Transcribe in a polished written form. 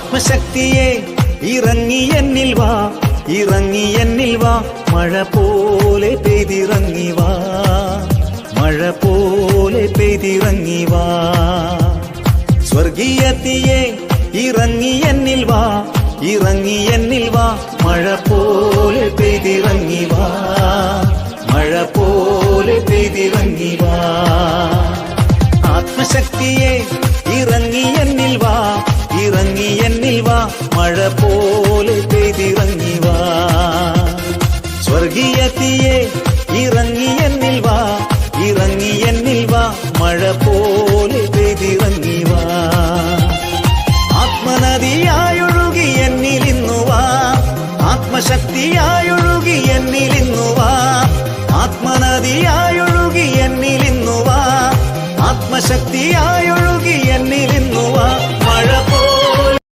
ആത്മശക്തിയെ ഇറങ്ങി എന്നിൽ വാ, ഇറങ്ങി എന്നിൽ വാ, മഴ പോലെ പെയ്തിറങ്ങി വാ, മഴ പോലെ പെയ്തിറങ്ങി വാ. സ്വർഗീയത്തിയെ ഇറങ്ങി എന്നിൽ വാ, ഇറങ്ങി എന്നിൽ വാ, മഴ പോലെ പെയ്തിറങ്ങി വാ, മഴ പോലെ പെയ്തിറങ്ങി വാ. ആത്മശക്തിയെ ഇറങ്ങി എന്നിൽ വാ, ഇറങ്ങി എന്നിൽ വാ, മഴ പോലെ പെയ്തിറങ്ങി വാ. സ്വർഗീയത്തിയെ ഇറങ്ങി എന്നിൽ വാ, ഇറങ്ങി എന്നിൽ വാ, മഴ പോലെ പെയ്തിറങ്ങി വാ. ആത്മനദിയായൊഴുകി എന്നിലിന്നു വാ, ആത്മശക്തിയായൊഴുകി എന്നിലിന്നു വാ, ആത്മനദിയായൊഴുകി എന്നിലിന്നു വാ, ആത്മശക്തിയായൊഴുകി എന്നിലിന്നു വാ.